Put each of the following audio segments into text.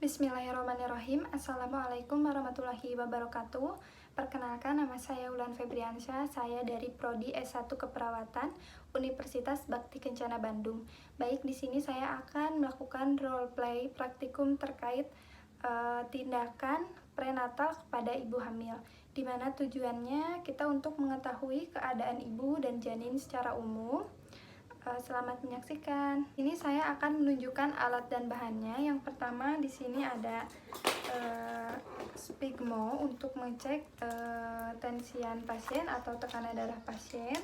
Bismillahirrahmanirrahim. Assalamualaikum warahmatullahi wabarakatuh. Perkenalkan, nama saya Wulan Febriansyah. Saya dari Prodi S1 Keperawatan Universitas Bakti Kencana Bandung. Baik, di sini saya akan melakukan role play praktikum terkait tindakan prenatal kepada ibu hamil, di mana tujuannya kita untuk mengetahui keadaan ibu dan janin secara umum. Selamat menyaksikan. Ini saya akan menunjukkan alat dan bahannya. Yang pertama di sini ada Spigmo untuk mengecek tensian pasien atau tekanan darah pasien.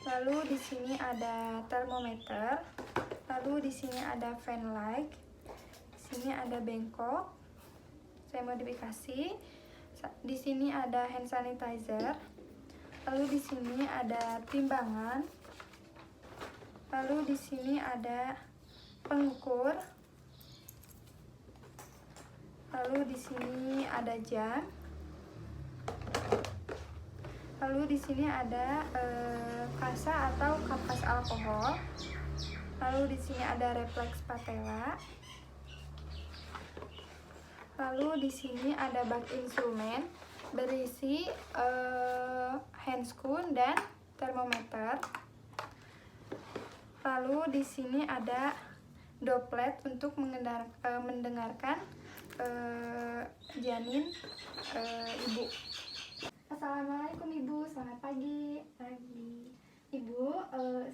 Lalu di sini ada termometer. Lalu di sini ada fan light. Di sini ada bengkok. Saya modifikasi. Di sini ada hand sanitizer. Lalu di sini ada timbangan. Lalu di sini ada pengukur. Lalu di sini ada jam. Lalu di sini ada kasa atau kapas alkohol. Lalu di sini ada refleks patella. Lalu di sini ada bak instrumen berisi handscoon dan termometer. Lalu di sini ada doplet untuk mendengarkan janin ibu. Assalamualaikum Ibu, selamat pagi. Ibu,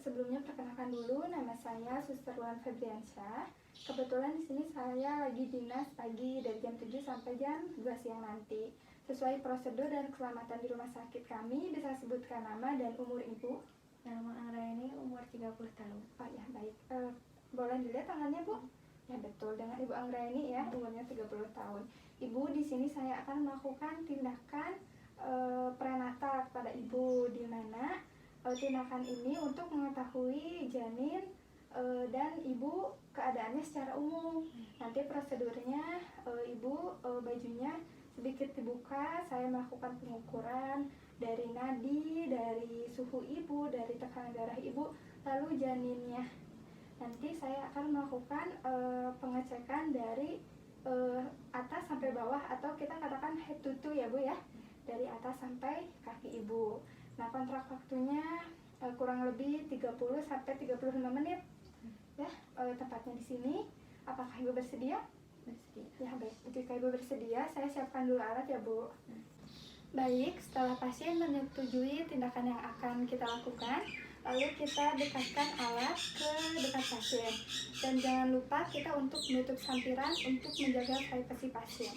sebelumnya perkenalkan dulu, nama saya Suster Wulan Febriansyah. Kebetulan di sini saya lagi dinas pagi dari jam 7 sampai jam 2 siang nanti. Sesuai prosedur dan keselamatan di rumah sakit kami, bisa sebutkan nama dan umur Ibu? Nama Anggraini umur 30 tahun. Oh ya, baik. Boleh dilihat tangannya, Bu? Ya, betul. Dengan Ibu Anggraini ya, umurnya 30 tahun. Ibu, di sini saya akan melakukan tindakan prenatal kepada Ibu, di mana tindakan ini untuk mengetahui janin dan Ibu keadaannya secara umum. Nanti prosedurnya Ibu bajunya sedikit dibuka, saya melakukan pengukuran dari nadi, dari suhu ibu, dari tekanan darah ibu, lalu janinnya. Nanti saya akan melakukan pengecekan dari atas sampai bawah, atau kita katakan head to toe ya Bu ya, dari atas sampai kaki ibu. Nah, kontrak waktunya kurang lebih 30 sampai 35 menit ya, tempatnya di sini. Apakah Ibu bersedia? Bersedia. Ya, baik. Jika Ibu bersedia, saya siapkan dulu alat ya Bu. Baik, setelah pasien menyetujui tindakan yang akan kita lakukan, lalu kita dekatkan alat ke dekat pasien. Dan jangan lupa kita untuk menutup sampiran untuk menjaga privasi pasien.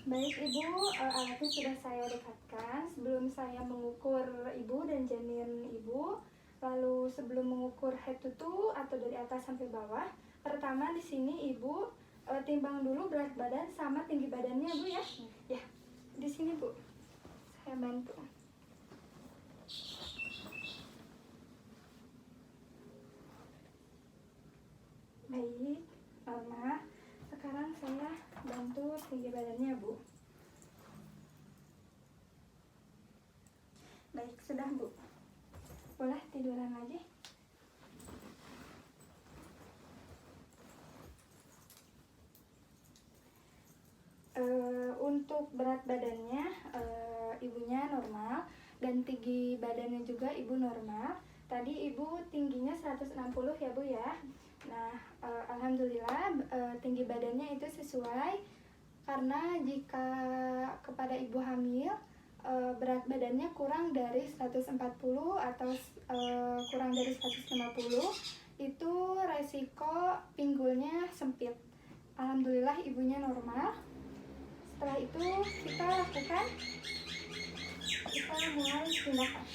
Baik Ibu, alatnya sudah saya dekatkan. Sebelum saya mengukur Ibu dan janin Ibu, lalu sebelum mengukur head to toe atau dari atas sampai bawah, pertama di sini Ibu timbang dulu berat badan sama tinggi badannya Bu ya. Ya. Di sini Bu, saya bantu. Baik, normal. Sekarang saya bantu tinggi badannya Bu. Baik, sudah Bu. Boleh tiduran lagi. Untuk berat badannya ibunya normal dan tinggi badannya juga ibu normal. Tadi ibu tingginya 160 ya Bu ya. Nah, alhamdulillah tinggi badannya itu sesuai, karena jika kepada ibu hamil berat badannya kurang dari 140 atau kurang dari 150, itu resiko pinggulnya sempit. Alhamdulillah ibunya normal. Setelah itu kita mulai tindakan.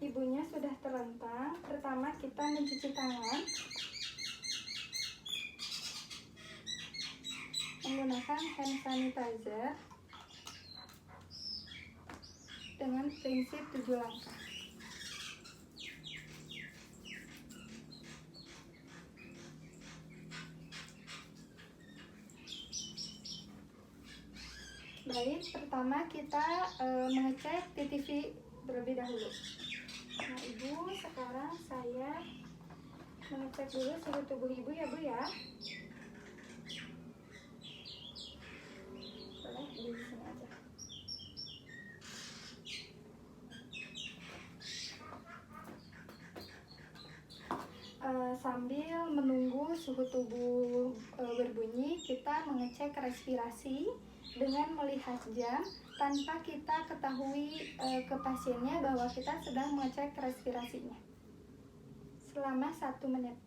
Ibunya sudah terlentang. Pertama kita mencuci tangan menggunakan hand sanitizer dengan prinsip 7 langkah. Baik, pertama kita mengecek TTV terlebih dahulu. Nah Ibu, sekarang saya mengecek dulu suhu tubuh ibu ya Bu ya. Boleh di sini aja. Sambil menunggu suhu tubuh berbunyi, kita mengecek respirasi dengan melihat jam tanpa kita ketahui ke pasiennya bahwa kita sedang mengecek respirasinya selama 1 menit.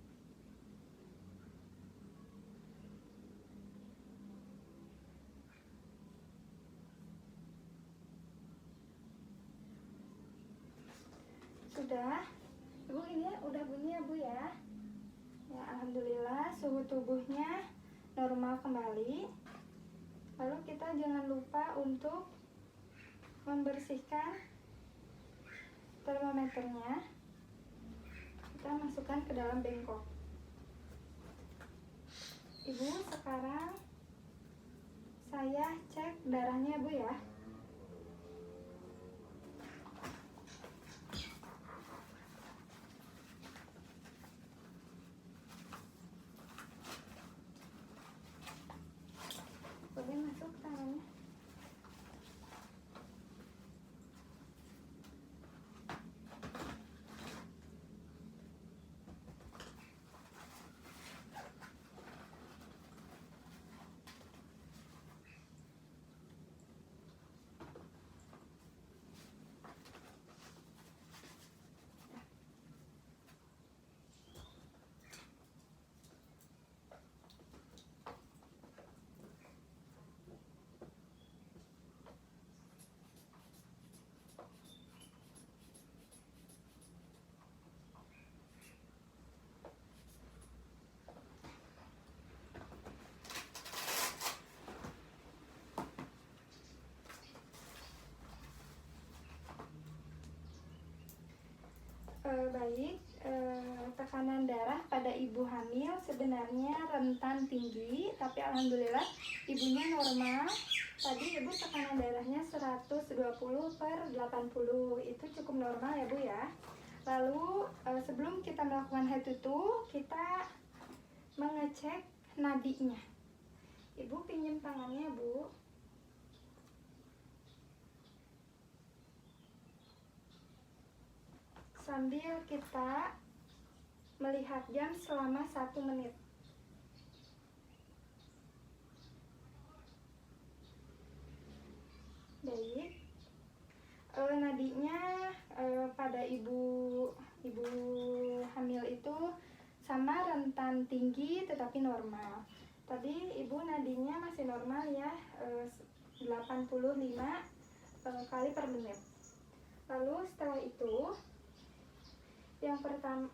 Sudah, Ibu ini udah bunyi ya Bu ya. Ya, alhamdulillah suhu tubuhnya normal kembali. Lalu kita jangan lupa untuk membersihkan termometernya. Kita masukkan ke dalam bengkok. Ibu, sekarang saya cek darahnya Bu ya. Boleh masuk tangannya. Baik, tekanan darah pada ibu hamil sebenarnya rentan tinggi, tapi alhamdulillah ibunya normal. Tadi ibu tekanan darahnya 120/80, itu cukup normal ya Bu ya. Lalu sebelum kita melakukan head to toe, kita mengecek nadinya. Ibu pinjam tangannya Bu. Sambil kita melihat jam selama 1 menit. Baik, nadinya pada ibu hamil itu sama, rentan tinggi tetapi normal. Tadi ibu nadinya masih normal ya, 85 kali per menit. Lalu setelah itu yang pertama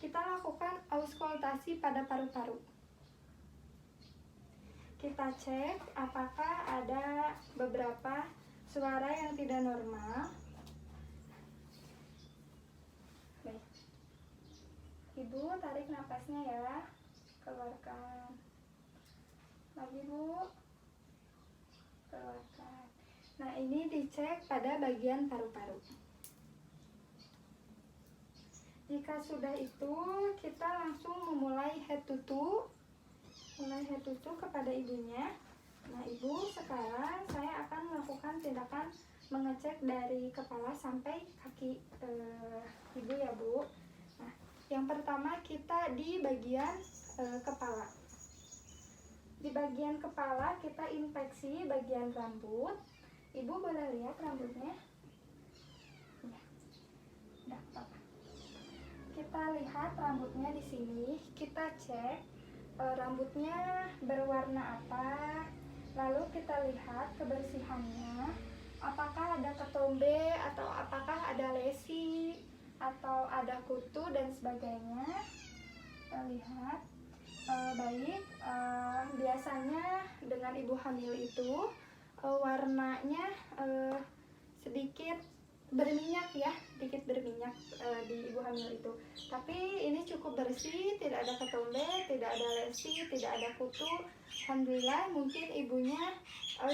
kita lakukan auskultasi pada paru-paru. Kita cek apakah ada beberapa suara yang tidak normal. Baik. Ibu tarik napasnya ya, keluarkan. Lagi Bu, keluarkan. Nah, ini dicek pada bagian paru-paru. Jika sudah itu, kita langsung memulai head to toe. Mulai head to toe kepada ibunya. Nah, Ibu, sekarang saya akan melakukan tindakan mengecek dari kepala sampai kaki Ibu ya Bu. Nah, yang pertama kita di bagian kepala. Di bagian kepala kita inspeksi bagian rambut. Ibu boleh lihat rambutnya? Ya. Udah, apa-apa. Kita lihat rambutnya di sini. Kita cek rambutnya berwarna apa. Lalu kita lihat kebersihannya. Apakah ada ketombe atau apakah ada lesi atau ada kutu dan sebagainya. Kita lihat. Baik, biasanya dengan ibu hamil itu warnanya sedikit berminyak ya, sedikit berminyak di ibu hamil itu. Tapi ini cukup bersih, tidak ada ketombe, tidak ada lesi, tidak ada kutu. Alhamdulillah, mungkin ibunya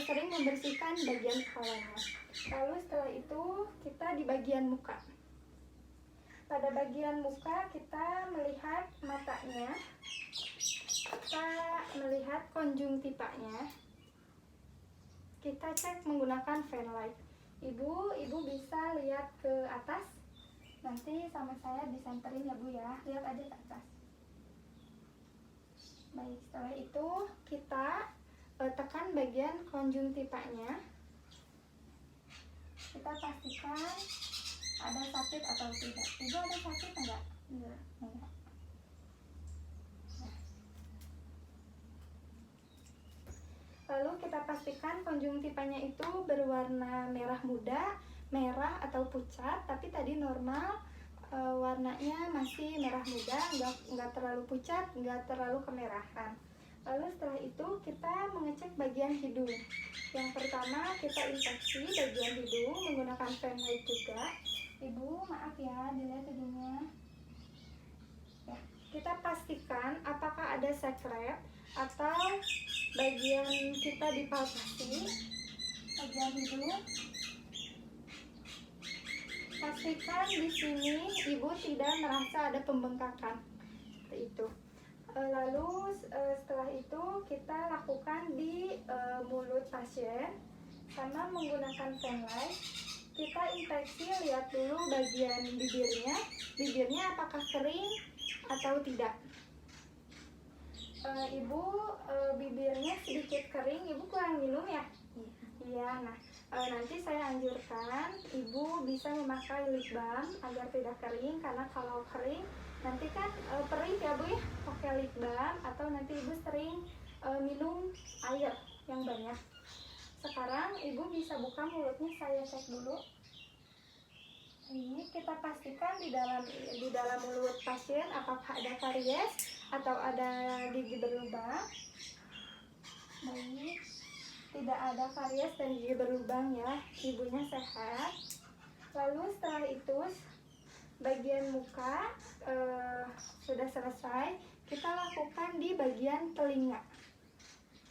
sering membersihkan bagian kepalanya. Lalu setelah itu kita di bagian muka. pada bagian muka kita melihat matanya, kita melihat konjungtivanya. Kita cek menggunakan fan light. Ibu bisa lihat ke atas. Nanti sama saya disenterin ya Bu ya. Lihat aja ke atas. Baik, setelah itu kita tekan bagian konjungtivanya. Kita pastikan ada sakit atau tidak. Ibu ada sakit enggak? Enggak. Lalu kita pastikan konjungtivanya itu berwarna merah muda, merah atau pucat, tapi tadi normal, warnanya masih merah muda, nggak terlalu pucat, nggak terlalu kemerahan. Lalu setelah itu kita mengecek bagian hidung. Yang pertama kita inspeksi bagian hidung menggunakan fan light juga. Ibu maaf ya, dilihat hidungnya. Ya, kita pastikan apakah ada sekret atau bagian kita dipalpasi bagian hidung. Pastikan di sini ibu tidak merasa ada pembengkakan seperti itu. Lalu setelah itu kita lakukan di mulut pasien sama menggunakan fan light. Kita inspeksi, lihat dulu bagian bibirnya apakah kering atau tidak. Ibu bibirnya sedikit kering, ibu kurang minum ya? Iya. Nah, nanti saya anjurkan ibu bisa memakai lip balm agar tidak kering, karena kalau kering nanti kan perih ya Bu ya, pakai lip balm, atau nanti ibu sering minum air yang banyak. Sekarang ibu bisa buka mulutnya, saya cek dulu. Ini kita pastikan di dalam mulut pasien apakah ada karies atau ada gigi berlubang. Baik, tidak ada karies dan gigi berlubang ya, ibunya sehat. Lalu setelah itu bagian muka sudah selesai, kita lakukan di bagian telinga.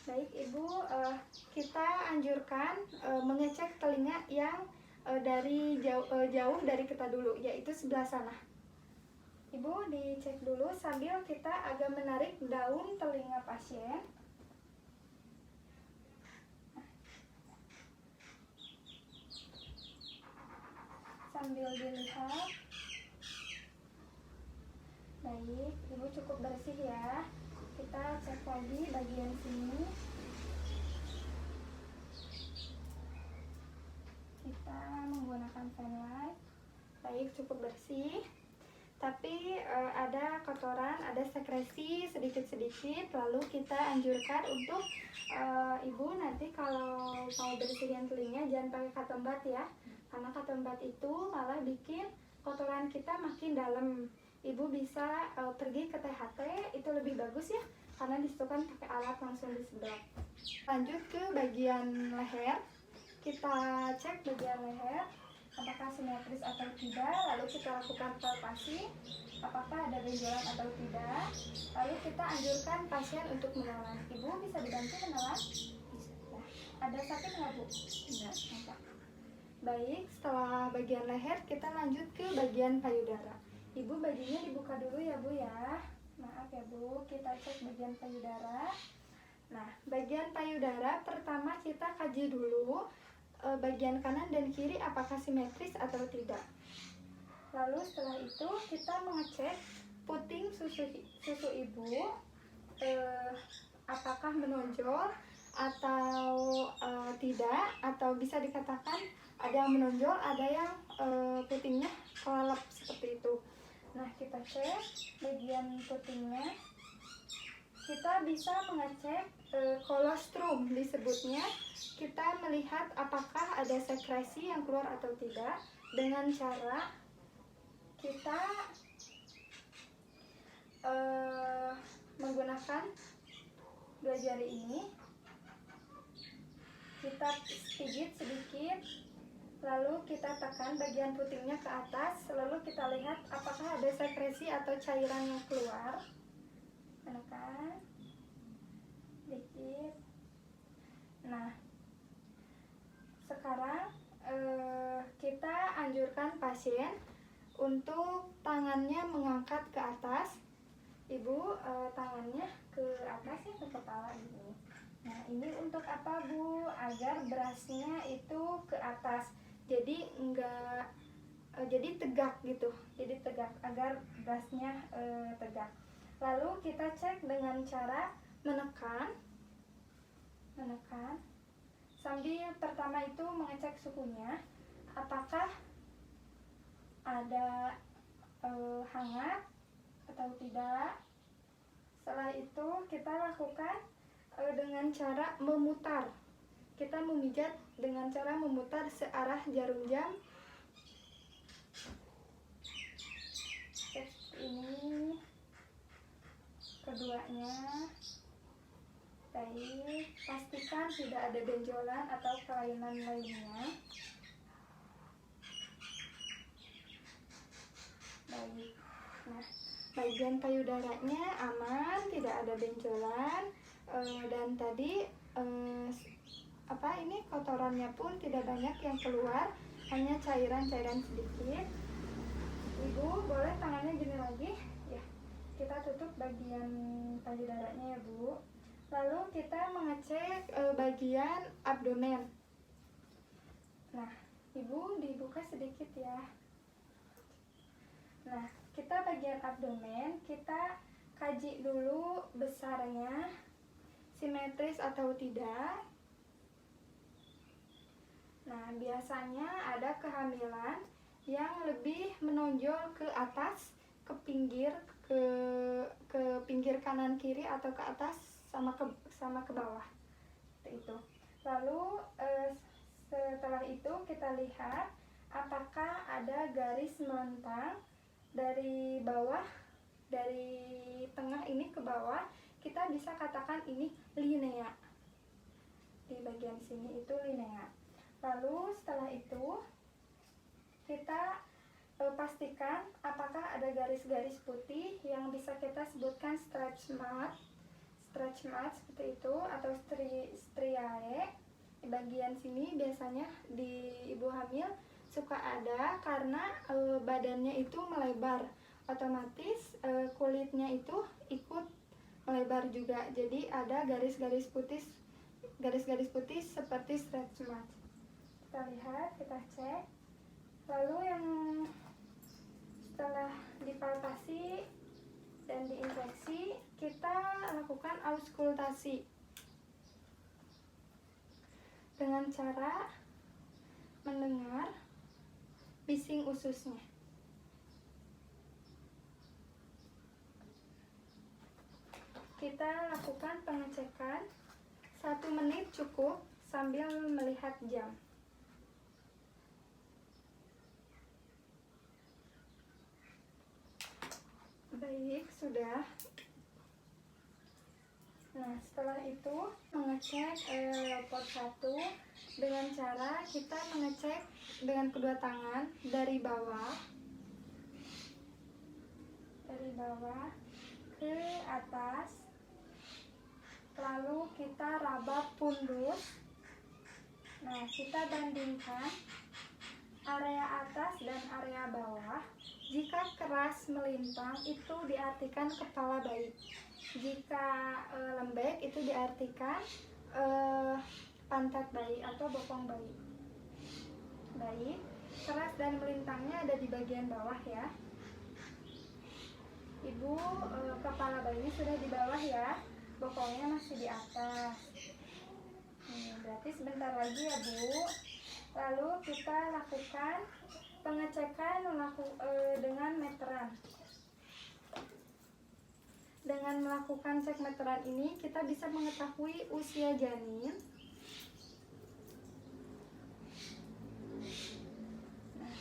Baik ibu, kita anjurkan mengecek telinga yang dari jauh dari kita dulu, yaitu sebelah sana. Ibu dicek dulu sambil kita agak menarik daun telinga pasien. Sambil dilihat. Baik, ibu cukup bersih ya. Kita cek lagi bagian sini. Kita menggunakan fan light. Baik, cukup bersih. Tapi ada kotoran, ada sekresi sedikit-sedikit. Lalu kita anjurkan untuk ibu nanti kalau mau bersihin telinga jangan pakai cotton bud ya, karena cotton bud itu malah bikin kotoran kita makin dalam. Ibu bisa pergi ke THT, itu lebih bagus ya, karena disitu kan pakai alat langsung disedot. Lanjut ke bagian leher. Kita cek bagian leher apakah simetris atau tidak, lalu kita lakukan palpasi apakah ada benjolan atau tidak, lalu kita anjurkan pasien untuk menelan. Ibu bisa dibantu menelan? Bisa. Ada sakit nggak Bu? Enggak. Baik, setelah bagian leher kita lanjut ke bagian payudara. Ibu bajunya dibuka dulu ya Bu ya. Maaf ya Bu, kita cek bagian payudara. Nah, bagian payudara pertama kita kaji dulu bagian kanan dan kiri apakah simetris atau tidak. Lalu setelah itu kita mengecek puting susu ibu apakah menonjol atau tidak, atau bisa dikatakan ada yang menonjol, ada yang putingnya kelelep seperti itu. Nah, kita cek bagian putingnya. Kita bisa mengecek kolostrum disebutnya. Kita melihat apakah ada sekresi yang keluar atau tidak dengan cara kita menggunakan dua jari ini. Kita pijit sedikit, lalu kita tekan bagian putingnya ke atas, lalu kita lihat apakah ada sekresi atau cairan yang keluar. Menekan dikit. Nah, sekarang kita anjurkan pasien untuk tangannya mengangkat ke atas. Ibu tangannya ke atas ya, ke kepala ini. Nah, ini untuk apa Bu? Agar berasnya itu ke atas. Jadi enggak jadi tegak gitu. Jadi tegak agar berasnya tegak. Lalu kita cek dengan cara menekan sambil pertama itu mengecek suhunya. Apakah ada hangat atau tidak. Setelah itu kita lakukan dengan cara memutar. Kita memijat dengan cara memutar searah jarum jam. Seperti ini. Keduanya. Baik, pastikan tidak ada benjolan atau kelainan lainnya. Baik. Nah, bagian payudaranya aman, tidak ada benjolan, dan tadi kotorannya pun tidak banyak yang keluar, hanya cairan-cairan sedikit. Ibu boleh tangannya gini lagi, ya. Kita tutup bagian payudaranya ya Bu. Lalu kita mengecek bagian abdomen. Nah, Ibu dibuka sedikit ya. Nah, kita bagian abdomen, kita kaji dulu besarnya, simetris atau tidak. Nah, biasanya ada kehamilan yang lebih menonjol ke atas, ke pinggir kanan kiri atau ke atas sama ke bawah. Seperti itu. Lalu setelah itu kita lihat apakah ada garis melentang dari bawah, dari tengah ini ke bawah. Kita bisa katakan ini linea. Di bagian sini itu linea. Lalu setelah itu kita pastikan apakah ada garis-garis putih yang bisa kita sebutkan stretch mark seperti itu, atau striae. Di bagian sini biasanya di ibu hamil suka ada karena badannya itu melebar, otomatis kulitnya itu ikut melebar juga, jadi ada garis-garis putih seperti stretch mark. Kita lihat, kita cek. Lalu yang setelah dipalpasi dan diinjeksi, kita lakukan auskultasi dengan cara mendengar bising ususnya. Kita lakukan pengecekan 1 menit cukup sambil melihat jam. Baik, sudah. Nah, setelah itu mengecek leopard 1 dengan cara kita mengecek dengan kedua tangan dari bawah ke atas, lalu kita raba pundus. Nah, kita bandingkan area atas dan area bawah. Jika keras melintang itu diartikan kepala bayi. Jika lembek itu diartikan pantat bayi atau bokong bayi. Baik, keras dan melintangnya ada di bagian bawah ya. Ibu, kepala bayi sudah di bawah ya, bokongnya masih di atas. Berarti sebentar lagi ya Bu. Lalu kita lakukan pengecekan dengan meteran. Dengan melakukan cek meteran ini kita bisa mengetahui usia janin. Nah.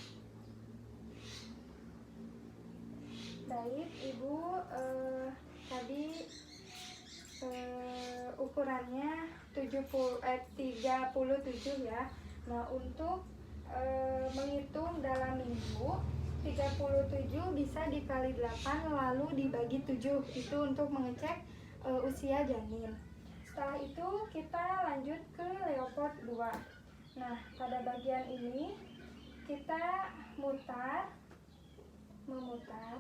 Baik, Ibu, tadi ukurannya 37 ya. Nah, untuk menghitung dalam minggu 37 bisa dikali 8 lalu dibagi 7, itu untuk mengecek usia janin. Setelah itu kita lanjut ke leopard 2. Nah, pada bagian ini kita mutar memutar.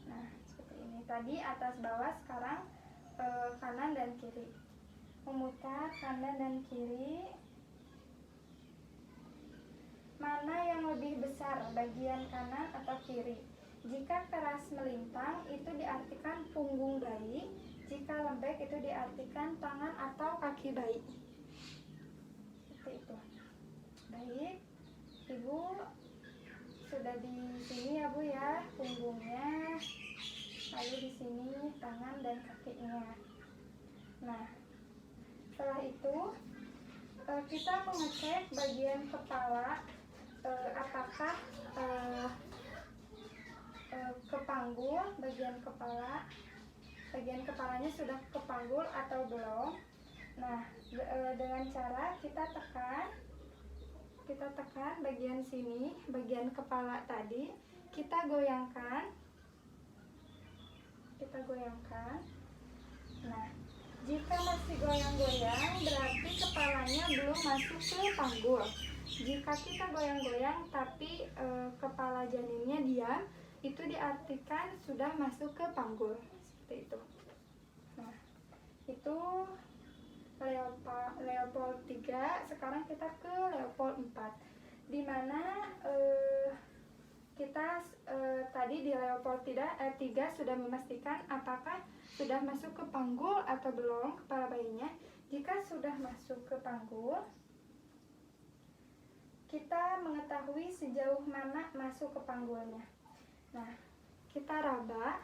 Nah, seperti ini. Tadi atas bawah, sekarang kanan dan kiri. Memutar kanan dan kiri. Mana yang lebih besar, bagian kanan atau kiri? Jika keras melintang, itu diartikan punggung bayi. Jika lembek, itu diartikan tangan atau kaki bayi. Seperti itu. Baik, Ibu sudah di sini ya Bu ya, punggungnya. Lalu di sini tangan dan kakinya. Nah, setelah itu kita mengecek bagian kepala, apakah kepanggul bagian kepala, bagian kepalanya sudah kepanggul atau belum. Nah, dengan cara kita tekan bagian sini, bagian kepala tadi, kita goyangkan. Nah, jika masih goyang-goyang, berarti kepalanya belum masuk ke panggul. Jika kita goyang-goyang tapi kepala janinnya diam, itu diartikan sudah masuk ke panggul. Seperti itu. Nah, itu Leopold 3. Sekarang kita ke Leopold 4, di mana kita tadi di Leopold 3 sudah memastikan apakah sudah masuk ke panggul atau belum kepala bayinya. Jika sudah masuk ke panggul, kita mengetahui sejauh mana masuk ke panggulnya. Nah, kita raba.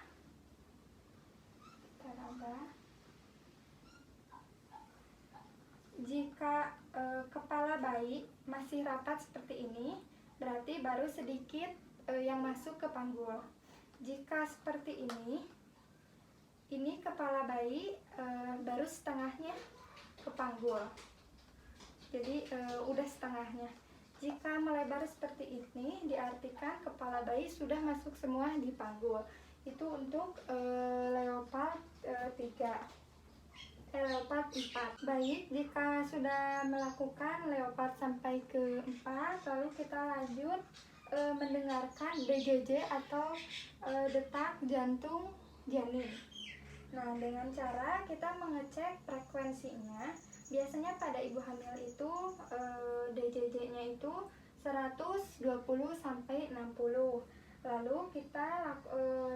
Jika kepala bayi masih rapat seperti ini, berarti baru sedikit yang masuk ke panggul. Jika seperti ini kepala bayi baru setengahnya ke panggul. Jadi udah setengahnya. Jika melebar seperti ini, diartikan kepala bayi sudah masuk semua di panggul. Itu untuk Leopard 4. Baik, jika sudah melakukan Leopard sampai ke 4, lalu kita lanjut mendengarkan DJJ atau detak jantung janin. Nah, dengan cara kita mengecek frekuensinya. Biasanya pada ibu hamil itu DJJ-nya itu 120 sampai 60. Lalu kita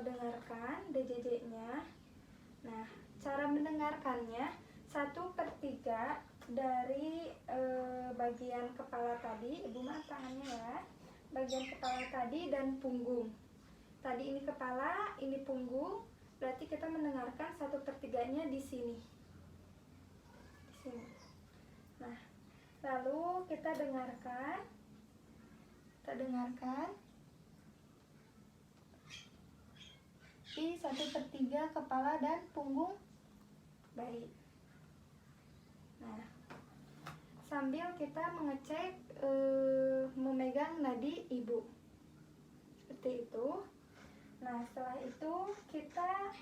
dengarkan DJJ-nya. Nah, cara mendengarkannya 1/3 dari bagian kepala tadi. Ibu maaf tangannya ya. Bagian kepala tadi dan punggung. Tadi ini kepala, ini punggung. Berarti kita mendengarkan 1/3-nya di sini. Nah, lalu kita dengarkan di 1/3 kepala dan punggung bayi. Nah, sambil kita mengecek memegang nadi ibu seperti itu. Nah, setelah itu kita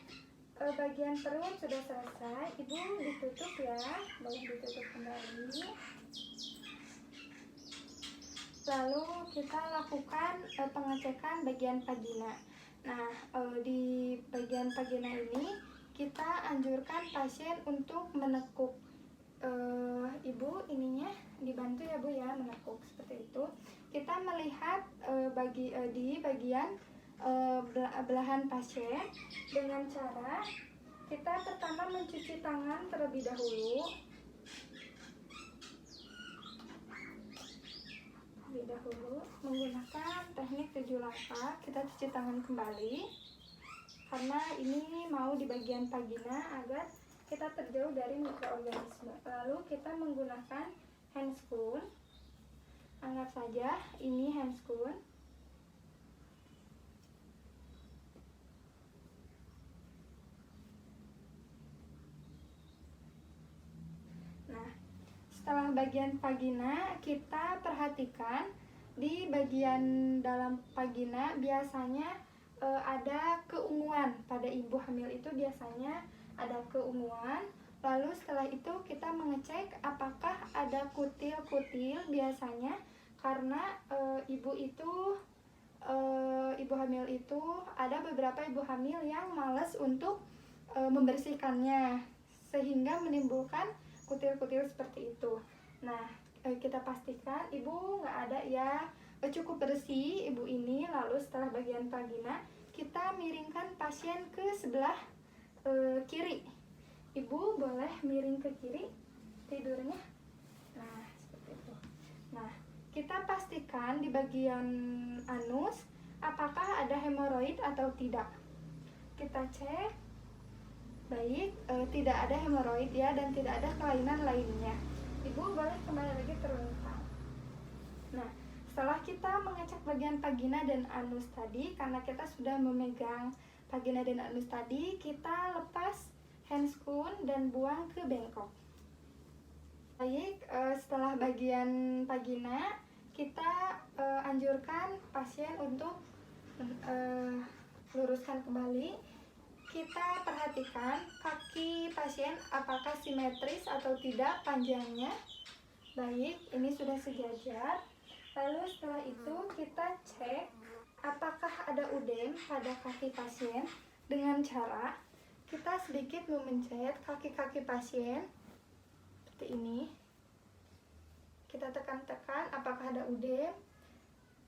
bagian perut sudah selesai. Ibu ditutup ya, boleh ditutup kembali. Lalu kita lakukan pengecekan bagian vagina. Nah, di bagian vagina ini kita anjurkan pasien untuk menekuk. Ibu ininya dibantu ya Bu ya, menekuk seperti itu. Kita melihat di bagian belahan pasien dengan cara kita pertama mencuci tangan terlebih dahulu. Menggunakan teknik 7 langkah. Kita cuci tangan kembali karena ini mau di bagian vagina agar kita terjauh dari mikroorganisme. Lalu kita menggunakan handscoon. Anggap saja ini handscoon. Nah, setelah bagian vagina, kita perhatikan di bagian dalam vagina biasanya ada keunguan. Pada ibu hamil itu biasanya ada keunguan. Lalu setelah itu kita mengecek apakah ada kutil-kutil. Biasanya karena ibu hamil itu ada beberapa ibu hamil yang malas untuk membersihkannya sehingga menimbulkan kutil-kutil seperti itu. Nah, kita pastikan ibu nggak ada ya, cukup bersih ibu ini. Lalu setelah bagian vagina kita miringkan pasien ke sebelah kiri. Ibu boleh miring ke kiri tidurnya. Nah, seperti itu. Nah, kita pastikan di bagian anus apakah ada hemoroid atau tidak. Kita cek. Baik, tidak ada hemoroid ya, dan tidak ada kelainan lainnya. Ibu boleh kembali lagi terlentang. Nah, setelah kita mengecek bagian vagina dan anus tadi, karena kita sudah memegang vagina dan anus tadi, kita lepas handscoon dan buang ke bengkok. Baik, setelah bagian vagina, kita anjurkan pasien untuk luruskan kembali. Kita perhatikan kaki pasien apakah simetris atau tidak panjangnya. Baik, ini sudah sejajar. Lalu setelah itu kita cek apakah ada udem pada kaki pasien dengan cara kita sedikit memencet kaki-kaki pasien seperti ini. Kita tekan-tekan apakah ada udem.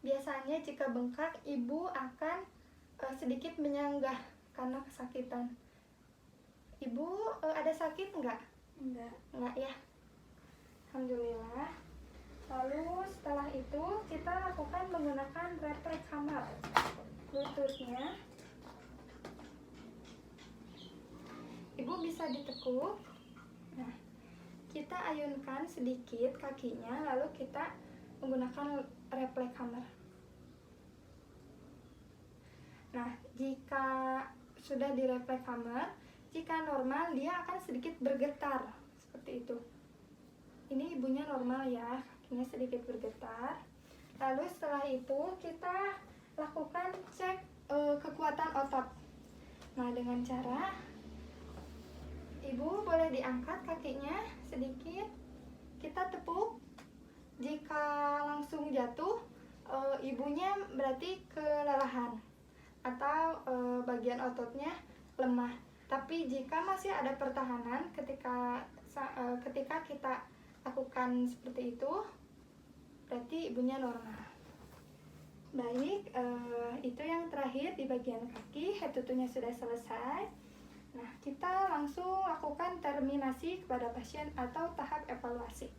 Biasanya jika bengkak, ibu akan sedikit menyanggah karena kesakitan. Ibu ada sakit enggak? Enggak ya. Alhamdulillah. Lalu setelah itu kita lakukan menggunakan refleks kamar. Lututnya ibu bisa ditekuk. Nah, kita ayunkan sedikit kakinya, lalu kita menggunakan refleks kamar. Nah, jika sudah di refleks kamar, jika normal dia akan sedikit bergetar seperti itu. Ini ibunya normal ya, kakinya sedikit bergetar. Lalu setelah itu kita lakukan cek kekuatan otot. Nah, dengan cara ibu boleh diangkat kakinya sedikit, kita tepuk. Jika langsung jatuh, ibunya berarti kelelahan atau bagian ototnya lemah. Tapi jika masih ada pertahanan ketika kita lakukan seperti itu, berarti ibunya normal. Baik, itu yang terakhir di bagian kaki. Head to toe-nya sudah selesai. Nah, kita langsung lakukan terminasi kepada pasien atau tahap evaluasi.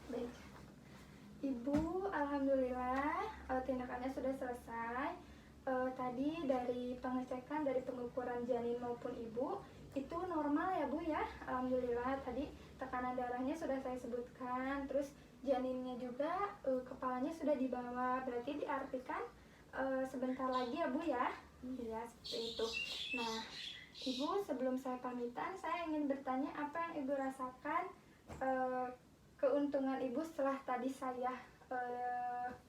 Baik, ibu, alhamdulillah tindakannya sudah selesai. Tadi dari pengecekan, dari pengukuran janin maupun ibu itu normal ya bu ya, alhamdulillah. Tadi tekanan darahnya sudah saya sebutkan, terus janinnya juga kepalanya sudah dibawa, berarti diartikan sebentar lagi ya bu ya. Ya seperti itu. Nah ibu, sebelum saya pamitan, saya ingin bertanya apa yang ibu rasakan, keuntungan ibu setelah tadi saya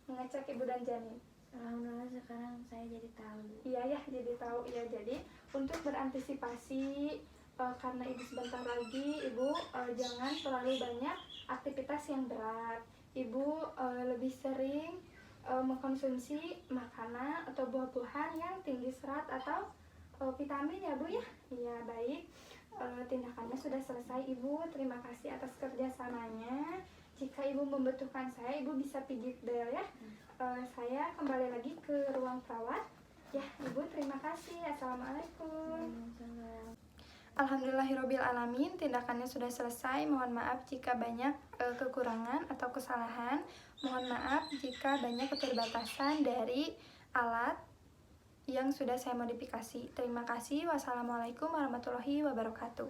mengecek ibu dan janin. Alhamdulillah sekarang saya jadi tahu. Iya ya, jadi tahu ya. Jadi untuk berantisipasi karena ibu sebentar lagi, ibu jangan terlalu banyak aktivitas yang berat. Ibu lebih sering mengkonsumsi makanan atau buah-buahan yang tinggi serat atau vitamin ya bu ya. Iya baik, tindakannya sudah selesai ibu. Terima kasih atas kerjasamanya. Jika ibu membutuhkan saya, ibu bisa pijit bel ya. Saya kembali lagi ke ruang perawat. Ya ibu, terima kasih. Assalamualaikum. Alhamdulillahirabbil alamin, tindakannya sudah selesai. Mohon maaf jika banyak kekurangan atau kesalahan. Mohon maaf jika banyak keterbatasan dari alat yang sudah saya modifikasi. Terima kasih. Wassalamualaikum warahmatullahi wabarakatuh.